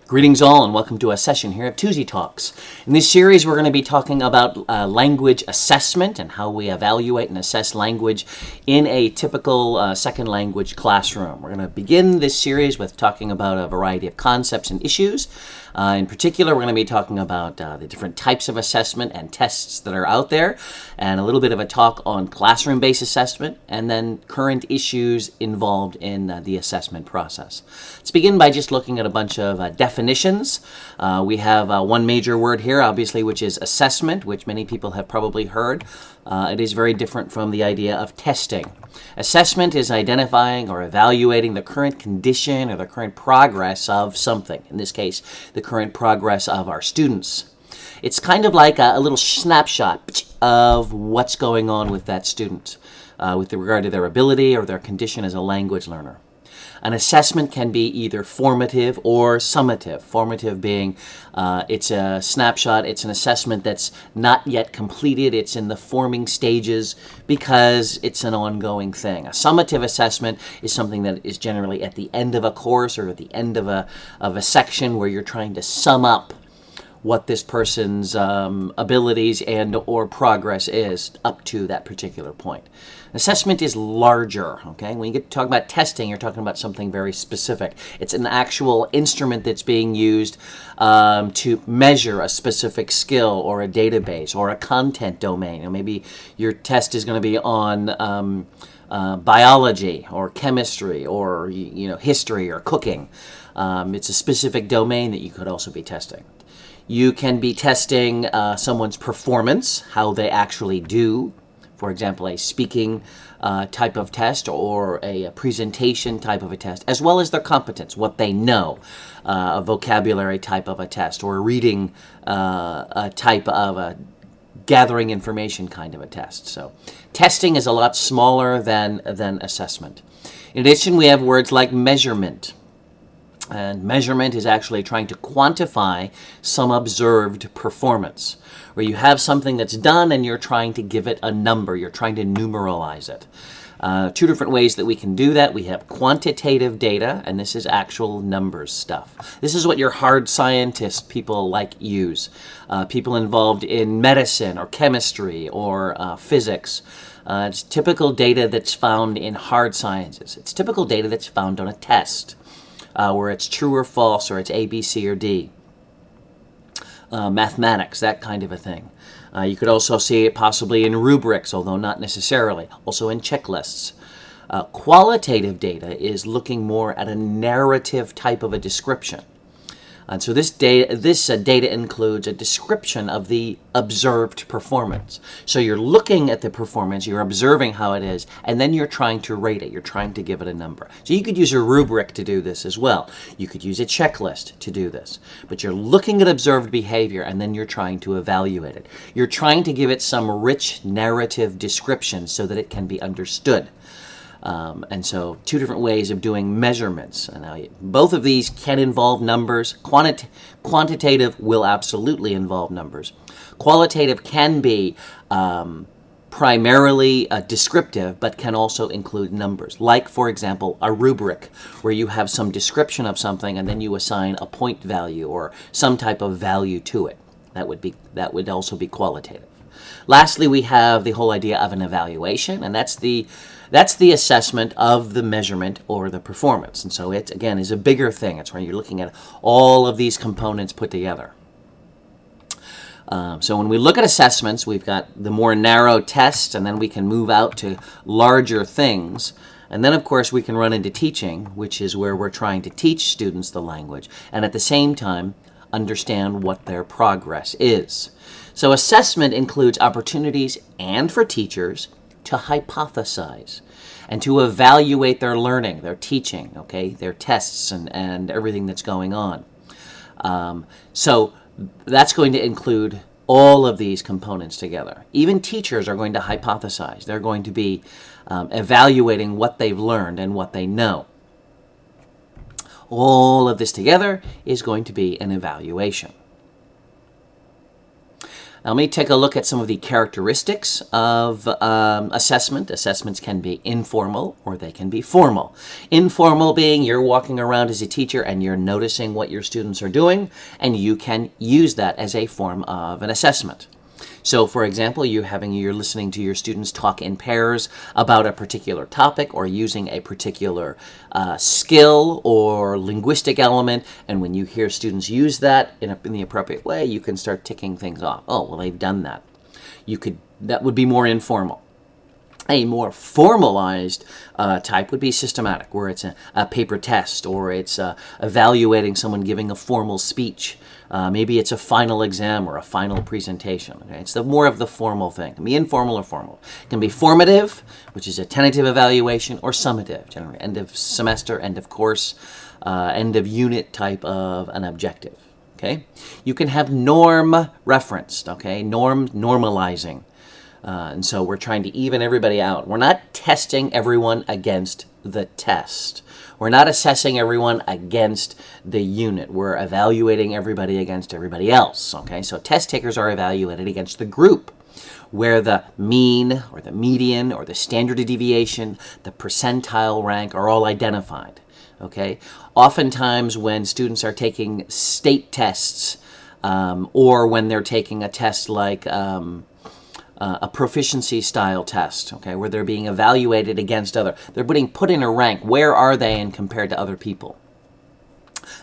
Greetings all and welcome to a session here at Tuesday Talks. In this series we're going to be talking about language assessment and how we evaluate and assess language in a typical second language classroom. We're going to begin this series with talking about a variety of concepts and issues. In particular, we're going to be talking about the different types of assessment and tests that are out there, and a little bit of a talk on classroom-based assessment, and then current issues involved in the assessment process. Let's begin by just looking at a bunch of definitions. We have one major word here, obviously, which is assessment, which many people have probably heard. It is very different from the idea of testing. Assessment is identifying or evaluating the current condition or the current progress of something. In this case, the current progress of our students. It's kind of like a little snapshot of what's going on with that student with regard to their ability or their condition as a language learner. An assessment can be either formative or summative. Formative being it's a snapshot, it's an assessment that's not yet completed, it's in the forming stages because it's an ongoing thing. A summative assessment is something that is generally at the end of a course or at the end of a section where you're trying to sum up what this person's abilities and or progress is up to that particular point. Assessment is larger, okay? When you get to talk about testing, you're talking about something very specific. It's an actual instrument that's being used to measure a specific skill or a database or a content domain. You know, maybe your test is going to be on biology or chemistry or history or cooking. It's a specific domain that you could also be testing. You can be testing someone's performance, how they actually do. For example, a speaking type of test or a presentation type of a test, as well as their competence, what they know, a vocabulary type of a test, or a reading a type of a gathering information kind of a test. So testing is a lot smaller than assessment. In addition, we have words like measurement. And measurement is actually trying to quantify some observed performance, where you have something that's done and you're trying to give it a number. You're trying to numeralize it. Two different ways that we can do that. We have quantitative data, and this is actual numbers stuff. This is what your hard scientist people use. People involved in medicine or chemistry or physics. It's typical data that's found in hard sciences. It's typical data that's found on a test. Where it's true or false, or it's A, B, C, or D. Mathematics, that kind of a thing. You could also see it possibly in rubrics, although not necessarily. Also in checklists. Qualitative data is looking more at a narrative type of a description. And so this data includes a description of the observed performance. So you're looking at the performance, you're observing how it is, and then you're trying to rate it. You're trying to give it a number. So you could use a rubric to do this as well. You could use a checklist to do this. But you're looking at observed behavior, and then you're trying to evaluate it. You're trying to give it some rich narrative description so that it can be understood. And so two different ways of doing measurements. And now both of these can involve numbers. Quantitative will absolutely involve numbers. Qualitative can be primarily descriptive, but can also include numbers. Like, for example, a rubric, where you have some description of something and then you assign a point value or some type of value to it. That would also be qualitative. Lastly, we have the whole idea of an evaluation, and that's the assessment of the measurement or the performance. And so it, again, is a bigger thing. It's where you're looking at all of these components put together. So when we look at assessments, we've got the more narrow tests, and then we can move out to larger things. And then, of course, we can run into teaching, which is where we're trying to teach students the language, and at the same time, understand what their progress is. So assessment includes opportunities and for teachers to hypothesize and to evaluate their learning, their teaching, okay, their tests and everything that's going on. So that's going to include all of these components together. Even teachers are going to hypothesize. They're going to be evaluating what they've learned and what they know. All of this together is going to be an evaluation. Now, let me take a look at some of the characteristics of assessment. Assessments can be informal or they can be formal. Informal being you're walking around as a teacher and you're noticing what your students are doing, and you can use that as a form of an assessment. So, for example, you're listening to your students talk in pairs about a particular topic or using a particular skill or linguistic element, and when you hear students use that in the appropriate way, you can start ticking things off. Oh, well, they've done that. That would be more informal. A more formalized type would be systematic, where it's a paper test, or it's evaluating someone giving a formal speech. Maybe it's a final exam or a final presentation. Okay? It's more of the formal thing. It can be informal or formal. It can be formative, which is a tentative evaluation, or summative, generally end of semester, end of course, end of unit type of an objective. Okay? You can have norm referenced, okay? Normalizing. And so we're trying to even everybody out. We're not testing everyone against the test. We're not assessing everyone against the unit. We're evaluating everybody against everybody else. Okay, so test takers are evaluated against the group, where the mean or the median or the standard of deviation, the percentile rank are all identified. Okay, oftentimes when students are taking state tests, or when they're taking a test like a proficiency style test, okay, where they're being evaluated against they're being put in a rank. Where are they in compared to other people?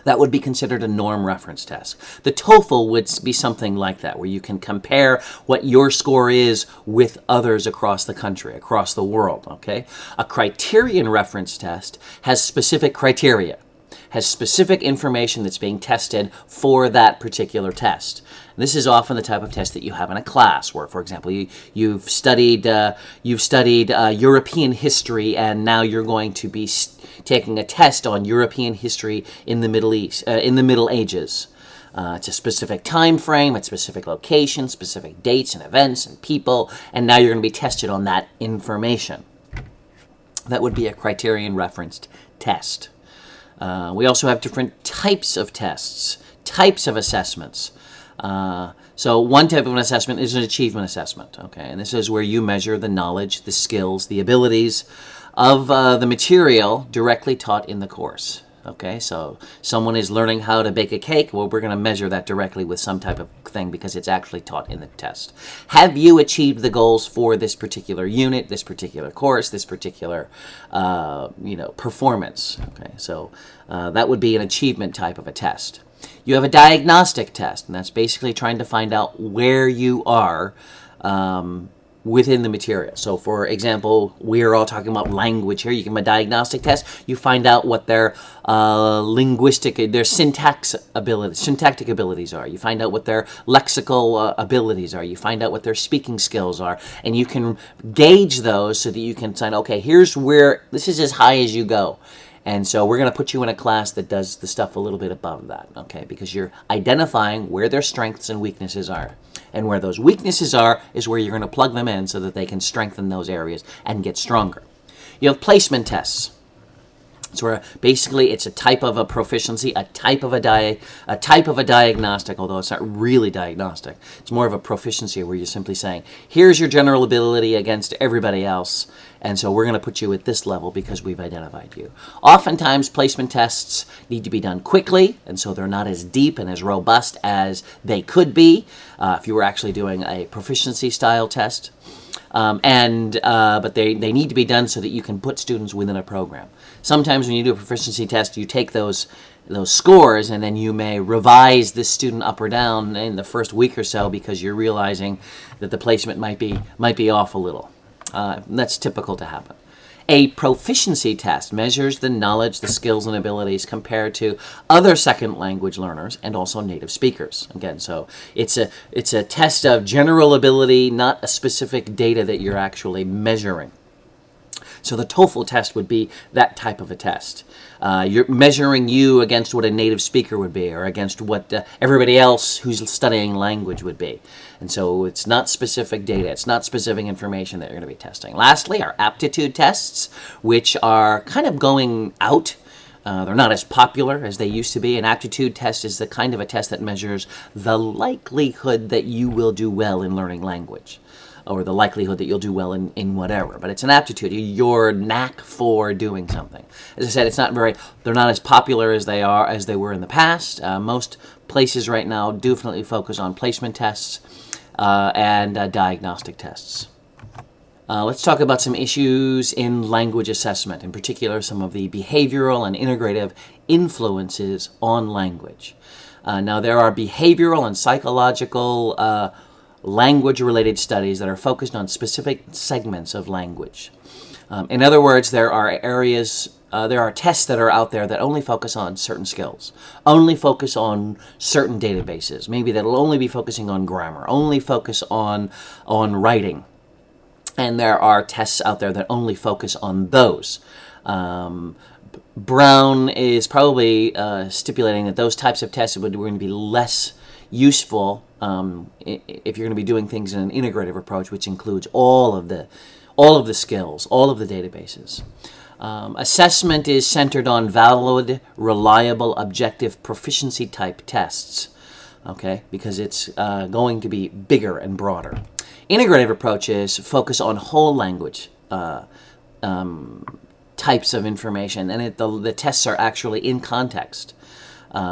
That would be considered a norm reference test. The TOEFL would be something like that, where you can compare what your score is with others across the country, across the world, okay? A criterion reference test has specific criteria, has specific information that's being tested for that particular test. This is often the type of test that you have in a class where, for example, you've studied European history, and now you're going to be taking a test on European history in the Middle East, in the Middle Ages. It's a specific time frame, it's specific location, specific dates and events and people, and now you're going to be tested on that information. That would be a criterion-referenced test. We also have different types of tests, types of assessments. So one type of an assessment is an achievement assessment, okay? And this is where you measure the knowledge, the skills, the abilities of the material directly taught in the course, okay? So someone is learning how to bake a cake. Well, we're going to measure that directly with some type of thing because it's actually taught in the test. Have you achieved the goals for this particular unit, this particular course, this particular, performance, okay? So that would be an achievement type of a test. You have a diagnostic test, and that's basically trying to find out where you are within the material. So, for example, we're all talking about language here. You can have a diagnostic test. You find out what their their syntactic abilities are. You find out what their lexical abilities are. You find out what their speaking skills are. And you can gauge those so that you can say, okay, this is as high as you go. And so we're going to put you in a class that does the stuff a little bit above that, okay? Because you're identifying where their strengths and weaknesses are. And where those weaknesses are is where you're going to plug them in so that they can strengthen those areas and get stronger. You have placement tests. So where basically it's a type of a proficiency, a type of a diagnostic, although it's not really diagnostic. It's more of a proficiency where you're simply saying, here's your general ability against everybody else, and so we're going to put you at this level because we've identified you. Oftentimes, placement tests need to be done quickly, and so they're not as deep and as robust as they could be if you were actually doing a proficiency style test. But they need to be done so that you can put students within a program. Sometimes when you do a proficiency test, you take those scores and then you may revise this student up or down in the first week or so because you're realizing that the placement might be off a little. That's typical to happen. A proficiency test measures the knowledge, the skills, and abilities compared to other second language learners and also native speakers. Again, so it's a test of general ability, not a specific data that you're actually measuring. So the TOEFL test would be that type of a test. You're measuring you against what a native speaker would be or against what everybody else who's studying language would be. And so it's not specific data. It's not specific information that you're going to be testing. Lastly, our aptitude tests, which are kind of going out They're not as popular as they used to be. An aptitude test is the kind of a test that measures the likelihood that you will do well in learning language, or the likelihood that you'll do well in whatever. But it's an aptitude, your knack for doing something. As I said, they're not as popular as they were in the past. Most places right now definitely focus on placement tests and diagnostic tests. Let's talk about some issues in language assessment, in particular some of the behavioral and integrative influences on language. Now, there are behavioral and psychological language-related studies that are focused on specific segments of language. In other words, there are tests that are out there that only focus on certain skills, only focus on certain databases. Maybe that'll only be focusing on grammar, only focus on writing. And there are tests out there that only focus on those. Brown is probably stipulating that those types of tests are going to be less useful if you're going to be doing things in an integrative approach, which includes all of the skills, all of the databases. Assessment is centered on valid, reliable, objective proficiency type tests, okay, because it's going to be bigger and broader. Integrative approaches focus on whole language types of information, and the tests are actually in context.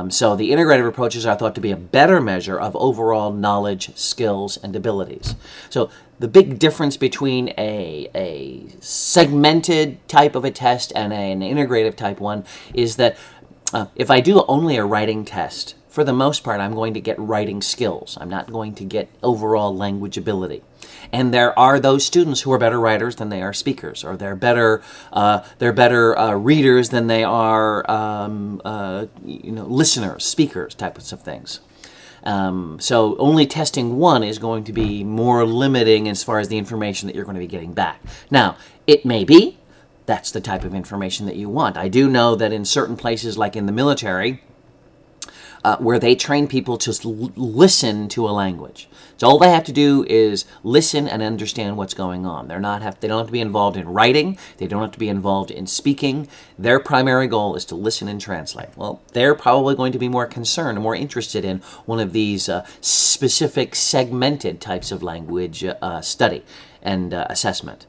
So the integrative approaches are thought to be a better measure of overall knowledge, skills, and abilities. So the big difference between a segmented type of a test and an integrative type one is that if I do only a writing test, for the most part, I'm going to get writing skills. I'm not going to get overall language ability. And there are those students who are better writers than they are speakers, or they're better readers than they are listeners, speakers, types of things. So only testing one is going to be more limiting as far as the information that you're going to be getting back. Now, it may be that's the type of information that you want. I do know that in certain places, like in the military, where they train people to listen to a language. So all they have to do is listen and understand what's going on. They don't have to be involved in writing. They don't have to be involved in speaking. Their primary goal is to listen and translate. Well, they're probably going to be more concerned and more interested in one of these specific segmented types of language study and assessment.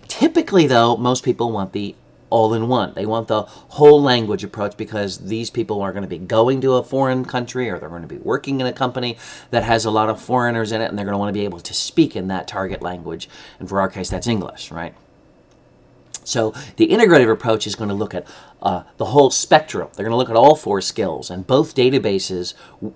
Typically, though, most people want the all-in-one. They want the whole language approach because these people are going to be going to a foreign country, or they're going to be working in a company that has a lot of foreigners in it, and they're going to want to be able to speak in that target language. And for our case, that's English, right? So the integrative approach is going to look at the whole spectrum. They're going to look at all four skills and both databases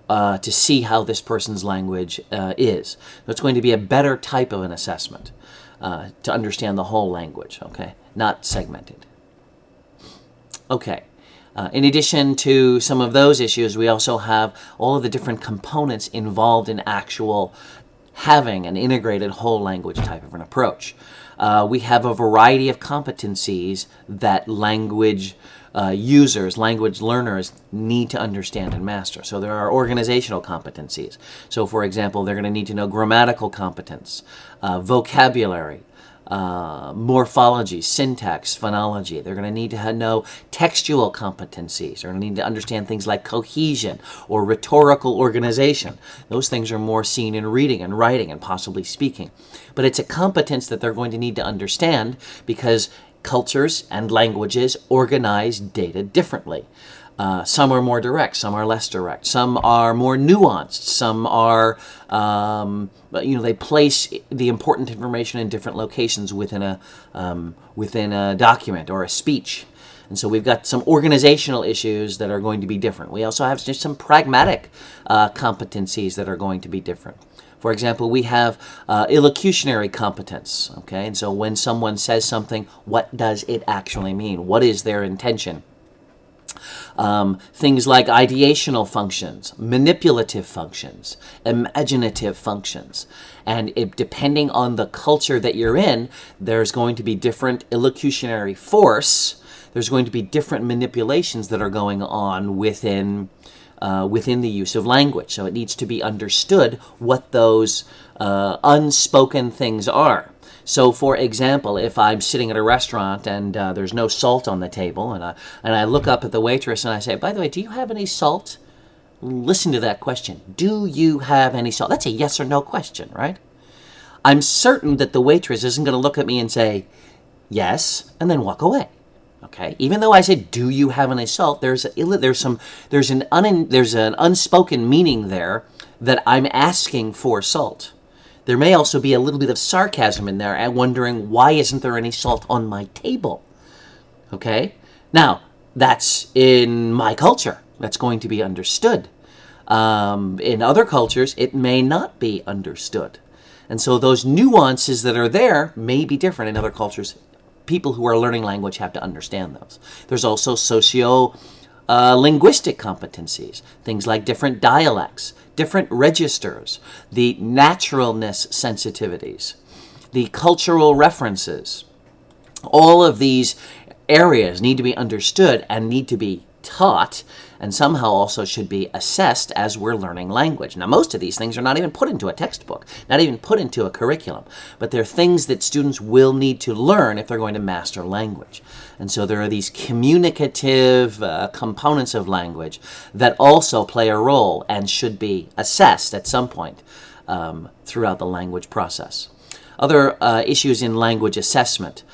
to see how this person's language is. So it's going to be a better type of an assessment to understand the whole language, okay? Not segmented. Okay. In addition to some of those issues, we also have all of the different components involved in actual having an integrated whole language type of an approach. We have a variety of competencies that language users, language learners need to understand and master. So there are organizational competencies. So for example, they're going to need to know grammatical competence, vocabulary, morphology, syntax, phonology. They're going to need to know textual competencies. They're going to need to understand things like cohesion or rhetorical organization. Those things are more seen in reading and writing and possibly speaking. But it's a competence that they're going to need to understand because cultures and languages organize data differently. Some are more direct, some are less direct, some are more nuanced, some are, they place the important information in different locations within a document or a speech. And so we've got some organizational issues that are going to be different. We also have just some pragmatic competencies that are going to be different. For example, we have illocutionary competence, okay? And so when someone says something, what does it actually mean? What is their intention? Things like ideational functions, manipulative functions, imaginative functions. And depending on the culture that you're in, there's going to be different illocutionary force. There's going to be different manipulations that are going on within the use of language. So it needs to be understood what those unspoken things are. So, for example, if I'm sitting at a restaurant and there's no salt on the table, and I look up at the waitress and I say, by the way, do you have any salt? Listen to that question. Do you have any salt? That's a yes or no question, right? I'm certain that the waitress isn't going to look at me and say, yes, and then walk away. Okay, even though I said, "Do you have any salt?" There's an unspoken meaning there that I'm asking for salt. There may also be a little bit of sarcasm in there and wondering, why isn't there any salt on my table? Okay, now that's in my culture. That's going to be understood. In other cultures, it may not be understood, and so those nuances that are there may be different in other cultures. People who are learning language have to understand those. There's also linguistic competencies, things like different dialects, different registers, the naturalness sensitivities, the cultural references. All of these areas need to be understood and need to be taught, and somehow also should be assessed as we're learning language. Now, most of these things are not even put into a textbook, not even put into a curriculum, but they're things that students will need to learn if they're going to master language. And so there are these communicative components of language that also play a role and should be assessed at some point throughout the language process. Other issues in language assessment.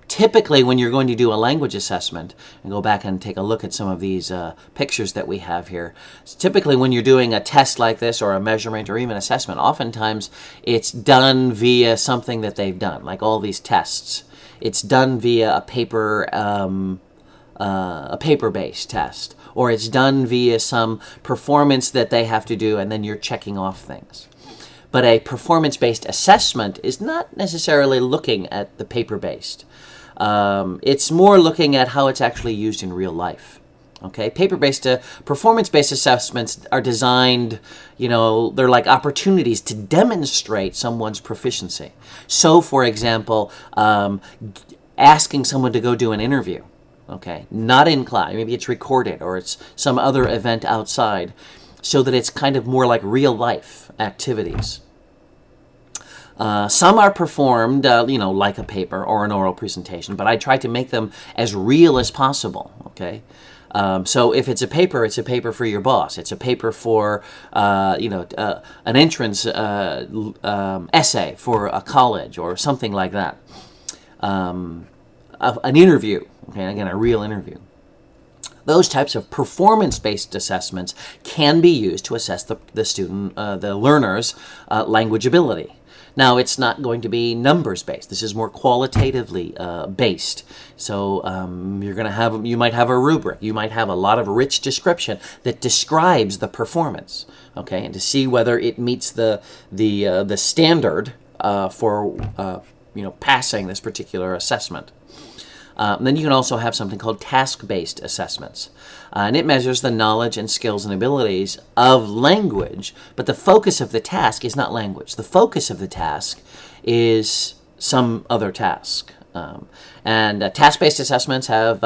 Typically, when you're going to do a language assessment, and go back and take a look at some of these pictures that we have here, typically when you're doing a test like this or a measurement or even assessment, oftentimes it's done via something that they've done, like all these tests. It's done via a paper-based test, or it's done via some performance that they have to do, and then you're checking off things. But a performance-based assessment is not necessarily looking at the paper-based. It's more looking at how it's actually used in real life. Okay, performance-based assessments are designed, they're like opportunities to demonstrate someone's proficiency. So, for example, asking someone to go do an interview, okay, not in class, maybe it's recorded or it's some other event outside, so that it's kind of more like real-life activities. Some are performed, like a paper or an oral presentation, but I try to make them as real as possible, okay? So if it's a paper for your boss. It's a paper for, an entrance essay for a college or something like that. An interview, okay, again, a real interview. Those types of performance-based assessments can be used to assess the learner's language ability. Now, it's not going to be numbers-based. This is more qualitatively based. So you might have a rubric. You might have a lot of rich description that describes the performance, okay, and to see whether it meets the standard for passing this particular assessment. Then you can also have something called task-based assessments. And it measures the knowledge and skills and abilities of language, but the focus of the task is not language. The focus of the task is some other task. And task-based assessments have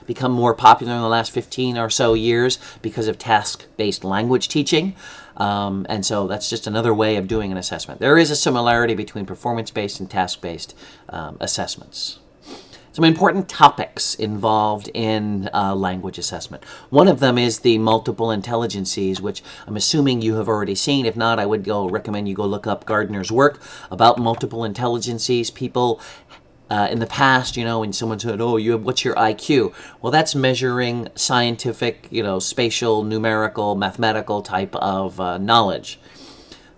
become more popular in the last 15 or so years because of task-based language teaching. And so that's just another way of doing an assessment. There is a similarity between performance-based and task-based assessments. Some important topics involved in language assessment. One of them is the multiple intelligences, which I'm assuming you have already seen. If not, I would recommend you go look up Gardner's work about multiple intelligences. People in the past, when someone said, what's your IQ? Well, that's measuring scientific, spatial, numerical, mathematical type of knowledge.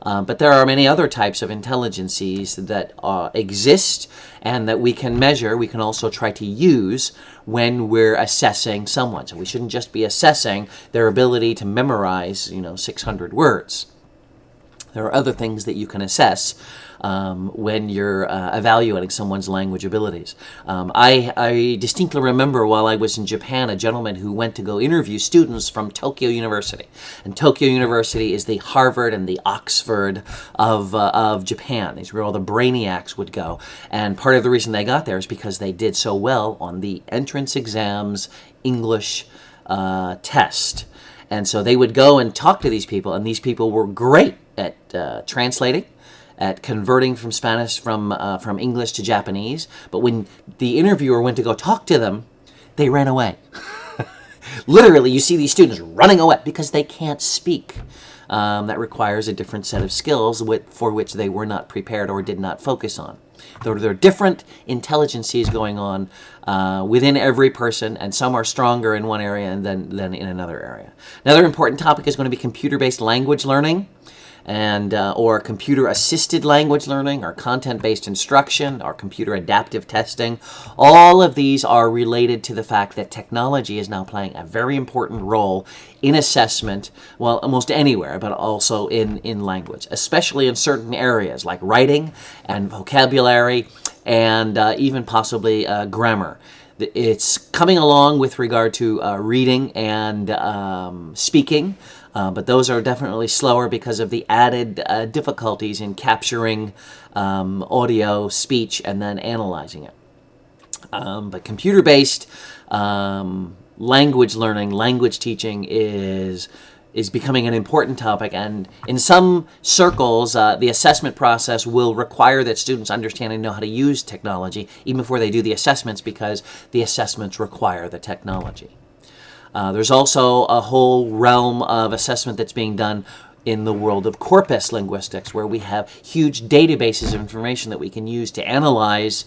But there are many other types of intelligences that exist and that we can measure. We can also try to use when we're assessing someone. So we shouldn't just be assessing their ability to memorize, 600 words. There are other things that you can assess when you're evaluating someone's language abilities. I distinctly remember while I was in Japan, a gentleman who went to go interview students from Tokyo University. And Tokyo University is the Harvard and the Oxford of Japan. These were where all the brainiacs would go. And part of the reason they got there is because they did so well on the entrance exams English test. And so they would go and talk to these people, and these people were great at translating at converting from Spanish from English to Japanese, but when the interviewer went to go talk to them, they ran away. Literally, you see these students running away because they can't speak. That requires a different set of skills for which they were not prepared or did not focus on. There are different intelligences going on within every person, and some are stronger in one area than in another area. Another important topic is going to be computer-based language learning, and or computer-assisted language learning, or content-based instruction, or computer adaptive testing. All of these are related to the fact that technology is now playing a very important role in assessment, well, almost anywhere, but also in language, especially in certain areas like writing and vocabulary and even possibly grammar. It's coming along with regard to reading and speaking, but those are definitely slower because of the added difficulties in capturing audio, speech, and then analyzing it. But computer-based language learning, language teaching is becoming an important topic, and in some circles, the assessment process will require that students understand and know how to use technology even before they do the assessments, because the assessments require the technology. There's also a whole realm of assessment that's being done in the world of corpus linguistics, where we have huge databases of information that we can use to analyze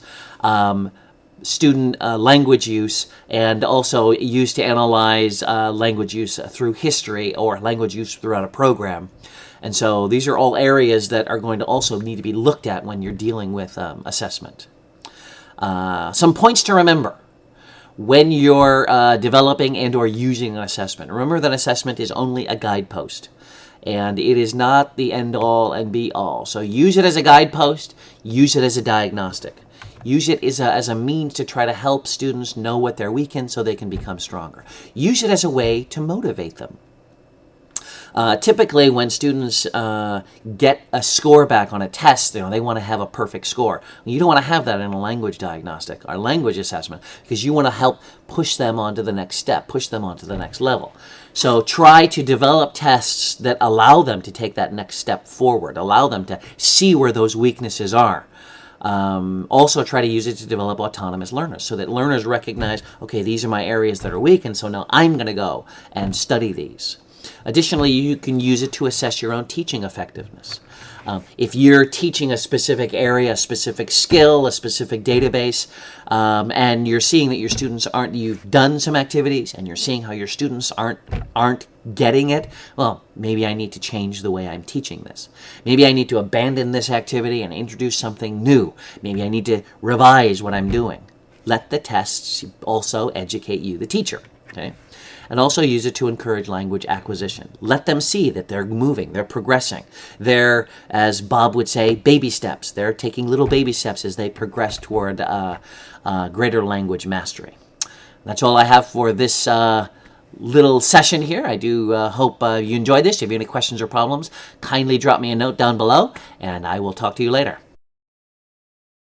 student language use, and also use to analyze language use through history or language use throughout a program. And so these are all areas that are going to also need to be looked at when you're dealing with assessment. Some points to remember when you're developing and or using an assessment. Remember that assessment is only a guidepost, and it is not the end-all and be-all. So use it as a guidepost, use it as a diagnostic. Use it as a means to try to help students know what they're weak in so they can become stronger. Use it as a way to motivate them. Typically, when students get a score back on a test, they want to have a perfect score. You don't want to have that in a language diagnostic or language assessment, because you want to help push them on to the next step, push them on to the next level. So try to develop tests that allow them to take that next step forward, allow them to see where those weaknesses are. Also try to use it to develop autonomous learners, so that learners recognize, okay, these are my areas that are weak, and so now I'm going to go and study these. Additionally, you can use it to assess your own teaching effectiveness. If you're teaching a specific area, a specific skill, a specific database, and you're seeing that your students you've done some activities and you're seeing how your students aren't getting it, well, maybe I need to change the way I'm teaching this. Maybe I need to abandon this activity and introduce something new. Maybe I need to revise what I'm doing. Let the tests also educate you, the teacher. Okay? And also use it to encourage language acquisition. Let them see that they're moving, they're progressing. They're, as Bob would say, baby steps. They're taking little baby steps as they progress toward greater language mastery. That's all I have for this little session here. I do hope you enjoyed this. If you have any questions or problems, kindly drop me a note down below, and I will talk to you later.